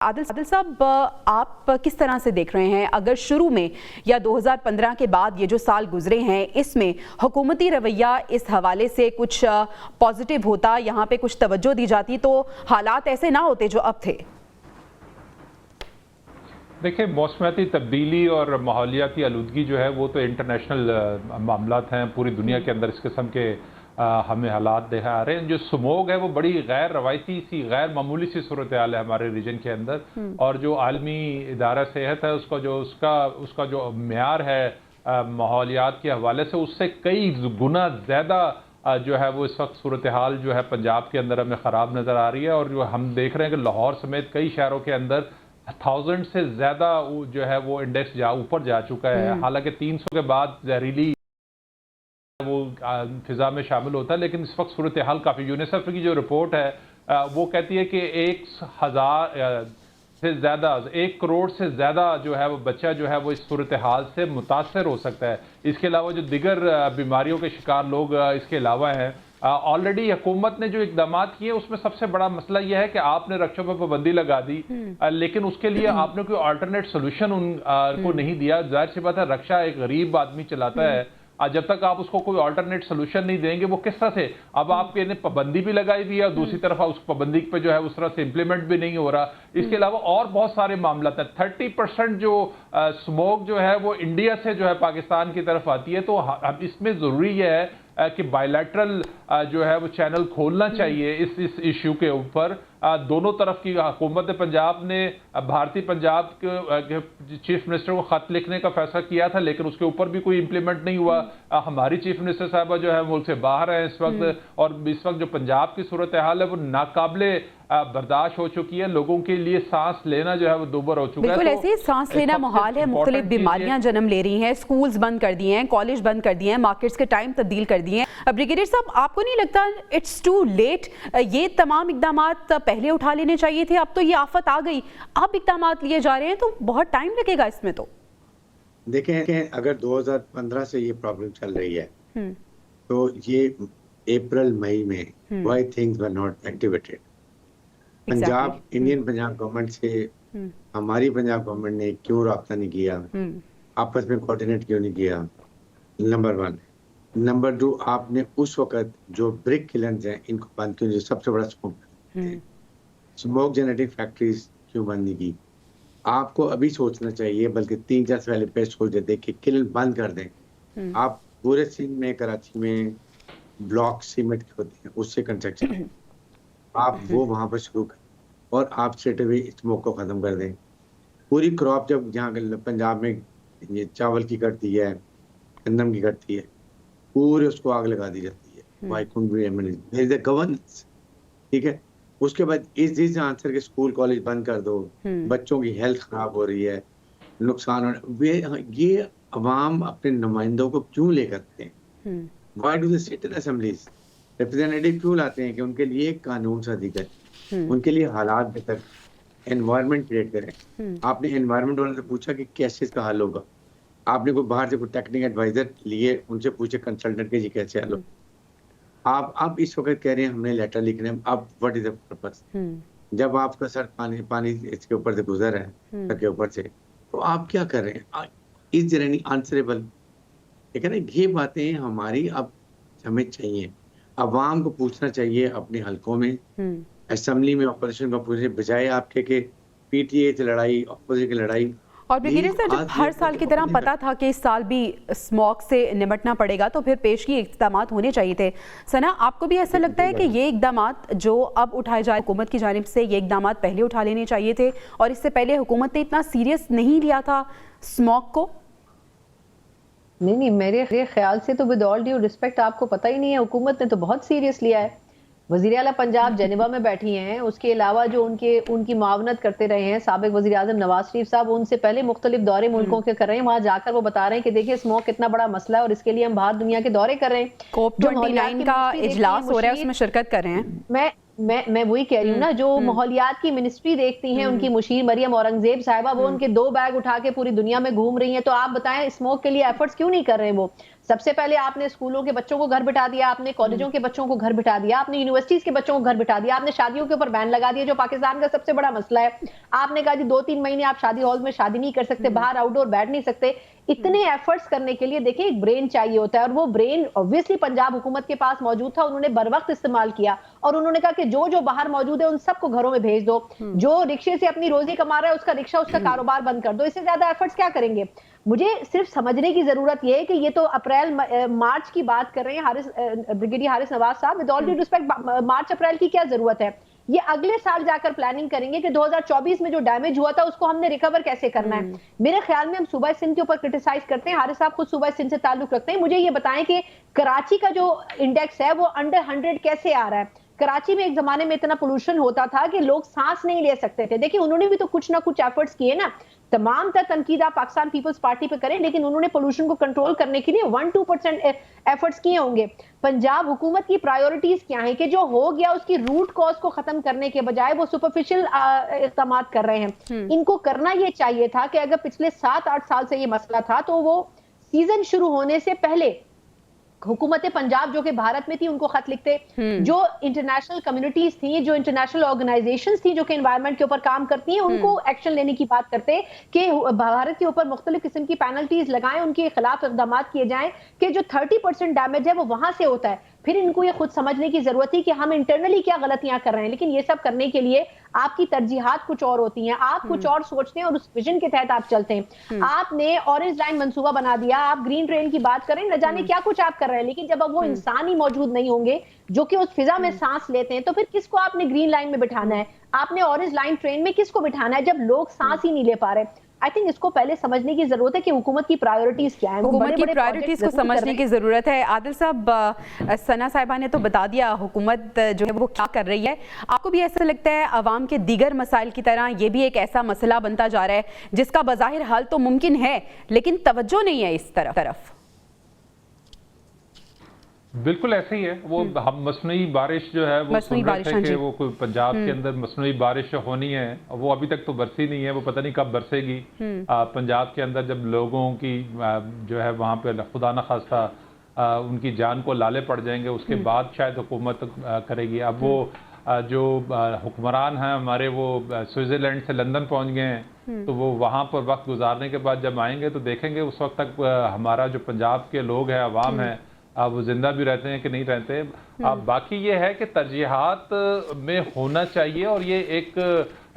आदिल साहब, आप किस तरह से देख रहे हैं, अगर शुरू में या 2015 के बाद ये जो साल गुजरे हैं इसमें हुकूमती रवैया इस हवाले से कुछ पॉजिटिव होता, यहाँ पे कुछ तवज्जो दी जाती तो हालात ऐसे ना होते जो अब थे? देखिए, मौसमियाती तब्दीली और माहौलियाती आलूदगी जो है वो तो इंटरनेशनल मामलात हैं। पूरी दुनिया के अंदर इस किस्म के हमें हालात देखा आ रहे हैं। जो स्मोग है वो बड़ी गैर रवायती सी, गैर मामूली सी सूरत हाल है हमारे रीजन के अंदर। और जो आलमी इदारा सेहत है उसका जो म्यार है माहौलियात के हवाले से, उससे कई गुना ज़्यादा जो है वो इस वक्त सूरत हाल जो है पंजाब के अंदर हमें ख़राब नज़र आ रही है। और जो हम देख रहे हैं कि लाहौर समेत कई शहरों के अंदर 1000 से ज़्यादा जो है वो इंडेक्स ऊपर जा चुका है। हालांकि 300 के बाद जहरीली वो फिजा में शामिल होता है, लेकिन इस वक्त सूरत हाल काफ़ी, यूनिसेफ की जो रिपोर्ट है वो कहती है कि 1 करोड़ से ज़्यादा जो है वो बच्चा जो है वो इस सूरत हाल से मुतासर हो सकता है। इसके अलावा जो दिगर बीमारियों के शिकार लोग इसके अलावा हैं। ऑलरेडी हुकूमत ने जो इकदाम किए उसमें सबसे बड़ा मसला यह है कि आपने रक्षों पर पाबंदी लगा दी, लेकिन उसके लिए आपने कोई अल्टरनेट सोल्यूशन उनको नहीं दिया। जाहिर सी बात है, रक्षा एक गरीब आदमी चलाता है, जब तक आप उसको कोई अल्टरनेट सोल्यूशन नहीं देंगे वो किस तरह से, अब आपके ने पाबंदी भी लगाई हुई है और दूसरी तरफ उस पाबंदी पे जो है उस तरह से इंप्लीमेंट भी नहीं हो रहा। इसके अलावा और बहुत सारे मामला हैं। 30% जो स्मोक जो है वो इंडिया से जो है पाकिस्तान की तरफ आती है। तो अब इसमें ज़रूरी है कि बायलैटरल जो है वो चैनल खोलना चाहिए इस इशू के ऊपर। दोनों तरफ की हुकूमत पंजाब ने भारतीय पंजाब के चीफ मिनिस्टर को खत लिखने का फैसला किया था, लेकिन उसके ऊपर भी कोई इंप्लीमेंट नहीं हुआ। हमारी चीफ मिनिस्टर साहबा जो है मुल्क से बाहर है इस वक्त, और इस वक्त जो पंजाब की सूरत हाल है वो नाकाबिले बर्दाश्त हो चुकी है। लोगों के लिए सांस लेना जो है वो दूभर हो चुका है। बिल्कुल ऐसे ही सांस लेना मुहाल है। मुख्तलिफ बीमारियां जन्म ले रही हैं, स्कूल्स बंद कर दिए हैं, कॉलेज बंद कर दिए हैं, मार्केट्स के टाइम तब्दील कर दिए हैं। ब्रिगेडियर साहब, आपको नहीं लगता इट्स टू लेट? ये तमाम इकदाम पहले उठा लेने चाहिए थे। अब तो ये आफत आ गई, अब इकदाम लिए जा रहे हैं तो बहुत टाइम लगेगा इसमें। तो देखें, अगर 2015 से ये प्रॉब्लम चल रही है तो ये अप्रैल मई में why things were not activated. Punjab Indian Punjab government से हमारी पंजाब गवर्नमेंट ने क्यों रब्ता नहीं किया, आपस में कोऑर्डिनेट क्यों नहीं किया? नंबर 1। नंबर 2, आपने उस वक्त जो ब्रिक किलर्स हैं इनको बंद क्यों, जो सबसे बड़ा स्मोक जनरेटिंग फैक्ट्रीज क्यों बंद नहीं की? आपको अभी सोचना चाहिए, बल्कि 3-4 साल पहले सोच देते कि किलन बंद कर दें। आप पूरे सिंध में, कराची में ब्लॉक सीमेंट के होते हैं, उससे कंस्ट्रक्शन आप वो वहां पर शुरू करें और आप स्ट्रेट अवे स्मोक को खत्म कर दें। पूरी क्रॉप जब यहाँ पंजाब में ये चावल की कटती है, गंदम की कटती है, पूरे उसको आग लगा दी जाती है। Why couldn't be manage governance? ठीक है, उसके बाद इस आंसर के स्कूल कॉलेज बंद कर दो, बच्चों की हेल्थ खराब हो रही है, नुकसान हो रहा है। ये अवाम अपने नुमाइंदों को क्यों ले करते हैं? Why do they sit in assemblies? Representative क्यों लाते हैं? कि उनके लिए एक कानून सा दिक्कत, उनके लिए हालात बेहतर, एनवायरनमेंट क्रिएट करें। आपने एनवायरनमेंट वालों से पूछा कि कैसे इसका हल होगा? आपने कोई बाहर से कोई टेक्निकल एडवाइजर लिए, उनसे पूछे कंसल्टेंट के जी कैसे हल हो? आप इस वक्त कह रहे हैं हमने लेटर लिखने, अब व्हाट इज द पर्पस? जब आपका सर पानी इसके ऊपर से गुजर है, सर के ऊपर से, तो आप क्या कर रहे हैं? Is there any answerable? ठीक है ना, ये बातें हमारी अब हमें चाहिए, अवाम को पूछना चाहिए अपने हलकों में, असेंबली में ऑपोजिशन को पूछने बजाय आपके के पीटीए की लड़ाई, ऑपोजिशन की लड़ाई। और ब्रिगेडियर सर, जब हर साल की तरह पता था कि इस साल भी स्मॉग से निपटना पड़ेगा तो फिर पेशगी इक़दाम होने चाहिए थे। सना, आपको भी ऐसा लगता है कि ये इक़दाम जो अब उठाए जाए हुकूमत की जानिब से, ये इक़दाम पहले उठा लेने चाहिए थे और इससे पहले हुकूमत ने इतना सीरियस नहीं लिया था स्मॉग को? नहीं, मेरे ख्याल से तो विद ऑल ड्यू रिस्पेक्ट, आपको पता ही नहीं है, हुकूमत ने तो बहुत सीरियस लिया है। वज़ीर आला पंजाब जेनेवा में बैठी हैं, उसके अलावा जो उनकी मावनत करते रहे हैं साबिक वज़ीर आज़म नवाज शरीफ साहब, उनसे पहले मुख्तलिफ दौरे मुल्कों के कर रहे हैं। वहाँ जाकर वो बता रहे हैं कि देखिए स्मोक कितना बड़ा मसला है और इसके लिए हम बाहर दुनिया के दौरे कर रहे हैं। COP29 का इजलास हो रहा है, उसमें शिरकत कर रहे हैं। मैं वही कह रही हूँ ना, जो माहौलियात की मिनिस्ट्री देखती हैं, उनकी मुशीर मरियम औरंगजेब साहिबा, वो उनके 2 बैग उठा के पूरी दुनिया में घूम रही हैं। तो आप बताएं स्मोक के लिए एफर्ट्स क्यों नहीं कर रहे हैं? वो सबसे पहले आपने स्कूलों के बच्चों को घर बिठा दिया, आपने कॉलेजों के बच्चों को घर बिठा दिया, आपने यूनिवर्सिटीज के बच्चों को घर बिठा दिया, आपने शादियों के ऊपर बैन लगा दिया जो पाकिस्तान का सबसे बड़ा मसला है। आपने कहा जी 2-3 महीने आप शादी हॉल में शादी नहीं कर सकते, बाहर आउटडोर बैठ नहीं सकते। इतने एफर्ट्स करने के लिए देखिए एक ब्रेन चाहिए होता है, और वो ब्रेन ऑब्वियसली पंजाब हुकूमत के पास मौजूद था। उन्होंने बर वक्त इस्तेमाल किया और उन्होंने कहा कि जो जो बाहर मौजूद है उन सबको घरों में भेज दो, जो रिक्शे से अपनी रोजी कमा रहा है उसका रिक्शा, उसका कारोबार बंद कर दो। इससे ज्यादा एफर्ट्स क्या करेंगे? मुझे सिर्फ समझने की जरूरत यह है कि ये तो अप्रैल मार्च की बात कर रहे हैं ब्रिगेडियर हारिस नवाज साहब। विद ऑल ड्यू रिस्पेक्ट, मार्च अप्रैल की क्या जरूरत है? ये अगले साल जाकर प्लानिंग करेंगे कि 2024 में जो डैमेज हुआ था उसको हमने रिकवर कैसे करना है। मेरे ख्याल में हम सूबा सिंध के ऊपर क्रिटिसाइज करते हैं, हारिस साहब खुद सूबा सिंध से ताल्लुक रखते हैं। मुझे ये बताएं कि कराची का जो इंडेक्स है वो अंडर 100 कैसे आ रहा है? कराची में एक जमाने में इतना पोल्यूशन होता था कि लोग सांस नहीं ले सकते थे। देखिए उन्होंने भी तो कुछ ना कुछ एफर्ट्स किए ना। तमाम तर तनकीद आप पाकिस्तान पीपल्स पार्टी पे करें, लेकिन उन्होंने पोल्यूशन को कंट्रोल करने के लिए 1-2% एफर्ट्स किए होंगे। पंजाब हुकूमत की प्रायोरिटीज क्या है कि जो हो गया उसकी रूट कॉज को खत्म करने के बजाय वो सुपरफिशियल इक़दाम कर रहे हैं। इनको करना ये चाहिए था कि अगर पिछले 7-8 साल से ये मसला था तो वो सीजन शुरू होने से पहले हुकूमत पंजाब जो कि भारत में थी उनको खत लिखते, जो इंटरनेशनल कम्युनिटीज थी, जो इंटरनेशनल ऑर्गेनाइजेशंस थी जो कि एनवायरनमेंट के ऊपर काम करती हैं, उनको एक्शन लेने की बात करते कि भारत के ऊपर मुख्तलिफ किस्म की पेनल्टीज लगाएं, उनके खिलाफ इक़दाम किए जाएं कि जो 30% डैमेज है वो वहां से होता है। फिर इनको ये खुद समझने की जरूरत है कि हम इंटरनली क्या गलतियां कर रहे हैं, लेकिन ये सब करने के लिए आपकी तरजीहात कुछ और होती हैं, आप कुछ और सोचते हैं और उस विजन के तहत आप चलते हैं। आपने ऑरेंज लाइन मंसूबा बना दिया, आप ग्रीन ट्रेन की बात करें, न जाने क्या कुछ आप कर रहे हैं, लेकिन जब अब वो इंसान ही मौजूद नहीं होंगे जो कि उस फिजा में सांस लेते हैं, तो फिर किसको आपने ग्रीन लाइन में बिठाना है? आपने ऑरेंज लाइन ट्रेन में किसको बिठाना है जब लोग सांस ही नहीं ले पा रहे? आई थिंक इसको पहले समझने की जरूरत है कि हुकूमत की प्रायोरिटीज क्या है। हुकूमत की प्रायोरिटीज को समझने की जरूरत है। आदिल साहब, सना साहिबा ने तो बता दिया हुकूमत जो है वो क्या कर रही है। आपको भी ऐसा लगता है अवाम के दीगर मसाइल की तरह ये भी एक ऐसा मसला बनता जा रहा है जिसका बज़ाहिर हल तो मुमकिन है लेकिन तवज्जो नहीं है इस तरफ? बिल्कुल ऐसे ही है। वो हम मसनूई बारिश जो है वो सुन रहे थे कि वो कोई पंजाब के अंदर मसनूई बारिश होनी है, वो अभी तक तो बरसी नहीं है, वो पता नहीं कब बरसेगी। पंजाब के अंदर जब लोगों की जो है वहाँ पे खुदा न खास्ता उनकी जान को लाले पड़ जाएंगे, उसके बाद शायद हुकूमत करेगी। अब वो जो हुक्मरान हैं हमारे वो स्विट्ज़रलैंड से लंदन पहुँच गए हैं, तो वो वहाँ पर वक्त गुजारने के बाद जब आएंगे तो देखेंगे उस वक्त तक हमारा जो पंजाब के लोग हैं, अवाम है, वो जिंदा भी रहते हैं कि नहीं रहते। अब बाकी ये है कि तरजीहात में होना चाहिए और ये एक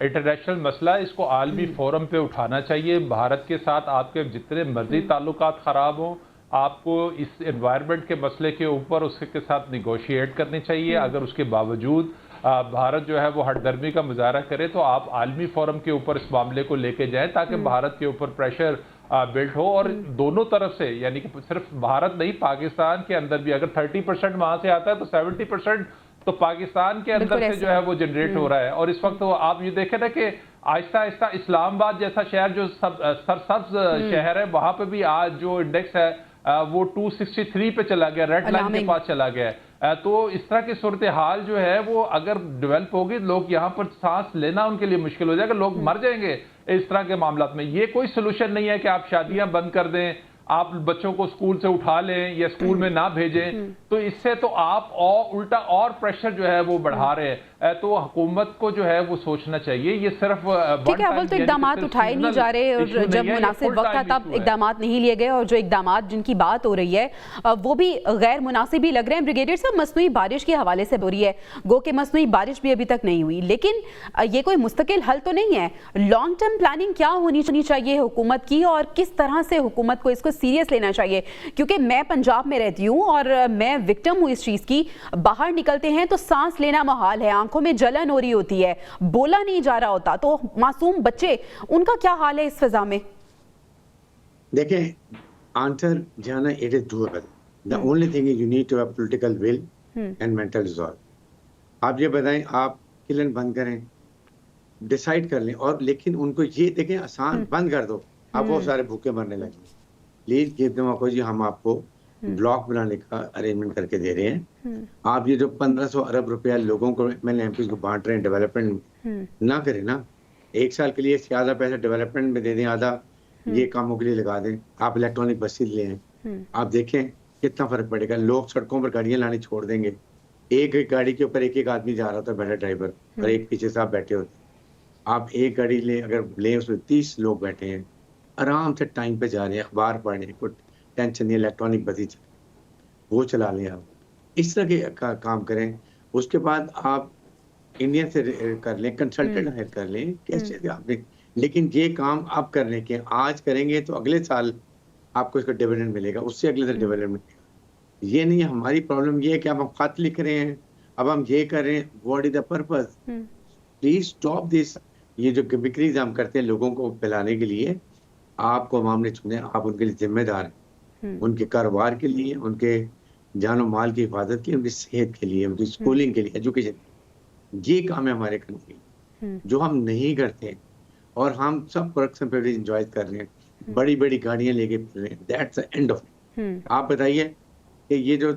इंटरनेशनल मसला, इसको आलमी फोरम पे उठाना चाहिए। भारत के साथ आपके जितने मर्जी ताल्लुकात ख़राब हों, आपको इस एनवायरनमेंट के मसले के ऊपर उसके साथ निगोशिएट करनी चाहिए। अगर उसके बावजूद भारत जो है वो हटदर्मी का मुजाहरा करे तो आप आलमी फोरम के ऊपर इस मामले को लेके जाएं ताकि भारत के ऊपर प्रेशर बिल्ड हो और दोनों तरफ से, यानी कि सिर्फ भारत नहीं पाकिस्तान के अंदर भी अगर 30% वहां से आता है तो 70% तो पाकिस्तान के अंदर से जो है वो जनरेट हो रहा है। और इस वक्त आप ये देखें ना कि आहिस्ता आहिस्ता इस्लामाबाद जैसा शहर जो सरसब्ज शहर है, वहां पे भी आज जो इंडेक्स है वो 263 पे चला गया, रेड लाइन के पास चला गया है। तो इस तरह की सूरत हाल जो है वो अगर डेवलप होगी, लोग यहाँ पर सांस लेना उनके लिए मुश्किल हो जाएगा, लोग मर जाएंगे इस तरह के मामलात में। ये कोई सोल्यूशन नहीं है कि आप शादियां बंद कर दें, आप बच्चों को स्कूल से उठा लें या स्कूल में ना भेजें, तो इससे तो आप और उल्टा और प्रेशर जो है वो बढ़ा रहे हैं। तो हुकूमत को जो है वो सोचना चाहिए। ये सिर्फ ठीक है, अव्वल तो इकदाम उठाए नहीं जा रहे और जब मुनासिब वक्त था तब इकदाम नहीं लिए गए, और जो इकदाम जिनकी बात हो रही है वो भी गैर मुनासिब ही लग रहे हैं। ब्रिगेडियर साहब, मसनूई बारिश के हवाले से हो रही है, गो कि मसनूई बारिश भी अभी तक नहीं हुई, लेकिन ये कोई मुस्तकिल हल तो नहीं है। लॉन्ग टर्म प्लानिंग क्या होनी चाहिए हुकूमत की और किस तरह से हुकूमत को इसको सीरियस लेना चाहिए? क्योंकि मैं पंजाब में रहती हूँ और मैं विक्टिम हूँ इस चीज़ की। बाहर निकलते हैं तो सांस लेना मुहाल है, आंखों में जलन हो रही होती है, बोला नहीं जा रहा होता, तो मासूम बच्चे, उनका क्या हाल है इस फिजा में? देखें, आंसर जाना, it is doable. The only thing is you need to have political will and mental resolve. आप ये बताएं, आप किलन बंद करें, डिसाइड कर लें, और लेकिन उनको ये देखें आसान बंद कर दो, आप बहुत सारे भूखे मरने लगे। प्लीज गिव देम अ, हम आपको ब्लॉक बनाने का अरेंजमेंट करके दे रहे हैं। आप ये जो 1500 अरब रुपया लोगों को मैंने एमपी को बांट रहे हैं, डेवलपमेंट ना करें ना, एक साल के लिए आधा पैसा डेवलपमेंट में दे दें, आधा ये कामों के लिए लगा दें। आप इलेक्ट्रॉनिक बसेस ले आएं, आप देखें कितना फर्क पड़ेगा। लोग सड़कों पर गाड़ियां लानी छोड़ देंगे, एक एक गाड़ी के ऊपर एक एक आदमी जा रहा होता है, बैठा ड्राइवर, और एक पीछे से आप बैठे होते। आप एक गाड़ी ले, अगर ले उसमें 30 लोग बैठे हैं, आराम से टाइम पे जा रहे हैं, अखबार पढ़ रहे हैं, कोई टेंशन नहीं, इलेक्ट्रॉनिक बसी वो चला लें। आप इस तरह के काम करें। उसके बाद आप इंडियन से कर लें, कंसल्टेंट हायर कर लें, कैसे आपने, लेकिन ये काम आप करने के आज करेंगे तो अगले साल आपको इसका डिविडेंड मिलेगा, उससे अगले साल डिविडेंड मिलेगा। ये नहीं, हमारी प्रॉब्लम ये है कि अब हम खत लिख रहे हैं, अब हम ये कर रहे हैं, what is the purpose? Please stop this. ये जो गिमिक्रीज हम करते हैं लोगों को पिलाने के लिए, आपको अवाम ने चुने, आप उनके लिए जिम्मेदार हैं, उनके कारोबार के लिए, उनके जानो माल की हिफाजत की, उनकी सेहत के लिए, उनकी स्कूलिंग के लिए, एजुकेशन। ये काम है हमारे करने के, जो हम नहीं करते, और हम सब पर्क्स एंड प्रिविलेज एंजॉय कर रहे हैं, बड़ी बड़ी गाड़ियां लेके फिर रहे हैं। That's the end of it. आप बताइए कि ये जो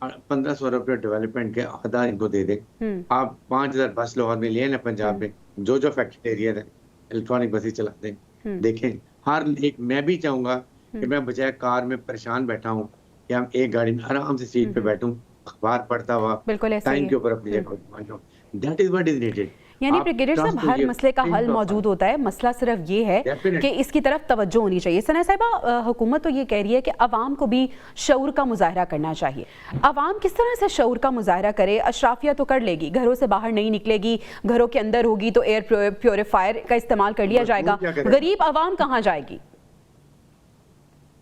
1500 रुपये डेवलपमेंट के आधा इनको दे दें, आप 5000 बस लाहौर में ले ना, पंजाब में जो फैक्ट्री एरिया है, इलेक्ट्रॉनिक बसें चलाते हैं, देखें हर एक। मैं भी चाहूंगा कि मैं बजाय कार में परेशान बैठा हूँ, कि हम एक गाड़ी में आराम से सीट पे बैठूं, अखबार पढ़ता हुआ, टाइम के ऊपर अपनी जगह। That is what is needed. यानी ब्रिगेडियर साहब, हर मसले का हल मौजूद होता है, मसला सिर्फ ये है कि इसकी तरफ तवज्जो होनी चाहिए। सना साहिबा, हुकूमत तो ये कह रही है कि अवाम को भी शऊर का मुजाहरा करना चाहिए। अवाम किस तरह से शऊर का मुजाहरा करे? अशराफिया तो कर लेगी, घरों से बाहर नहीं निकलेगी, घरों के अंदर होगी तो एयर प्योरीफायर का इस्तेमाल कर लिया जाएगा, गरीब अवाम कहाँ जाएगी?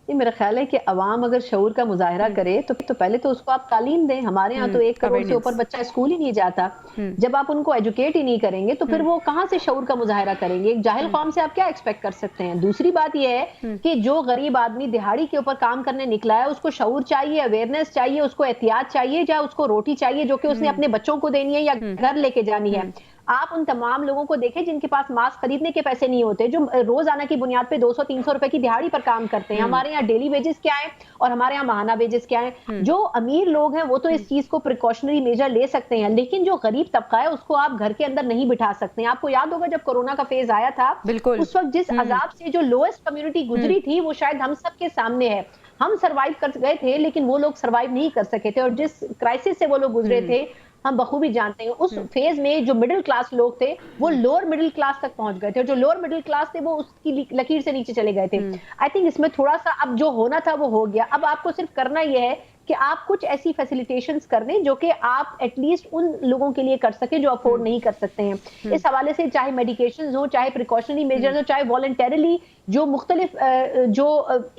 मेरा ख्याल है कि अवाम अगर शऊर का मुजाहरा करे तो पहले तो उसको आप तालीम दें। हमारे यहाँ तो 1 करोड़ से ऊपर बच्चा स्कूल ही नहीं जाता। जब आप उनको एजुकेट ही नहीं करेंगे तो फिर वो कहाँ से शऊर का मुजाहरा करेंगे? एक जाहिल कौम से आप क्या एक्सपेक्ट कर सकते हैं? दूसरी बात यह है कि जो गरीब आदमी दिहाड़ी के ऊपर काम करने निकला है, उसको शऊर चाहिए, अवेयरनेस चाहिए, उसको एहतियात चाहिए, या उसको रोटी चाहिए जो कि उसने अपने बच्चों को देनी है या घर लेके जानी है। आप उन तमाम लोगों को देखें जिनके पास मास्क खरीदने के पैसे नहीं होते, जो रोजाना की बुनियाद पे 200-300 रुपए की दिहाड़ी पर काम करते हैं। हमारे यहाँ डेली वेजेस क्या है और हमारे यहाँ माहाना वेजेस क्या है? जो अमीर लोग हैं वो तो इस चीज को प्रिकॉशनरी मेजर ले सकते हैं, लेकिन जो गरीब तबका है उसको आप घर के अंदर नहीं बिठा सकते हैं। आपको याद होगा जब कोरोना का फेज आया था, उस वक्त जिस अजाब से जो लोएस्ट कम्युनिटी गुजरी थी वो शायद हम सबके सामने है। हम सरवाइव कर गए थे लेकिन वो लोग सरवाइव नहीं कर सके थे, और जिस क्राइसिस से वो लोग गुजरे थे हम बखूबी जानते हैं। उस फेज में जो मिडिल क्लास लोग थे वो लोअर मिडिल क्लास तक पहुंच गए थे, और जो लोअर मिडिल क्लास थे वो उसकी लकीर से नीचे चले गए थे। आई थिंक इसमें थोड़ा सा अब जो होना था वो हो गया। अब आपको सिर्फ करना यह है कि आप कुछ ऐसी फैसिलिटेशंस कर दें जो कि आप एटलीस्ट उन लोगों के लिए कर सकें जो अफोर्ड नहीं कर सकते हैं। इस हवाले से चाहे मेडिकेशंस हो, चाहे प्रिकॉशनरी मेजर्स हो, चाहे वॉलंटरीली जो मुख्तलिफ जो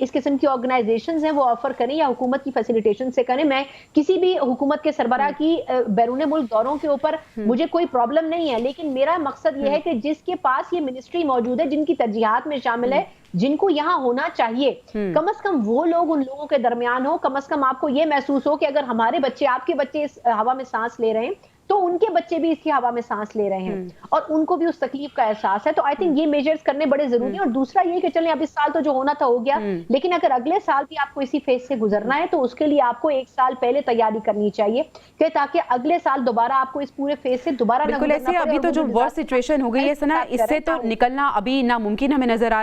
इस किस्म की ऑर्गेनाइजेशंस हैं वो ऑफर करें या हुकूमत की फैसिलिटेशन से करें। मैं किसी भी हुकूमत के सरबराह की बैरून मुल्क दौरों के ऊपर मुझे कोई प्रॉब्लम नहीं है, लेकिन मेरा मकसद ये है कि जिसके पास ये मिनिस्ट्री मौजूद है, जिनकी तरजीहात में शामिल है, जिनको यहाँ होना चाहिए, कम से कम वो लोग उन लोगों के दरमियान हो। कम से कम आपको ये महसूस हो कि अगर हमारे बच्चे, आपके बच्चे इस हवा में सांस ले रहे हैं तो उनके बच्चे भी इसकी हवा में सांस ले रहे हैं और उनको भी उस तकलीफ का एहसास है। तो आई थिंक ये मेजर्स करने बड़े जरूरी हैं। और दूसरा ये कि चलें अब इस साल तो जो होना था हो गया, लेकिन अगर अगले साल भी आपको इसी फेज से गुजरना है तो उसके लिए आपको 1 साल पहले तैयारी करनी चाहिए कि ताकि अगले साल दोबारा आपको इस पूरे फेज से दोबारा बिल्कुल ऐसे। अभी तो जो वर्स्ट सिचुएशन हो गई है सना, इससे तो निकलना अभी नामुमकिन हमें नजर आ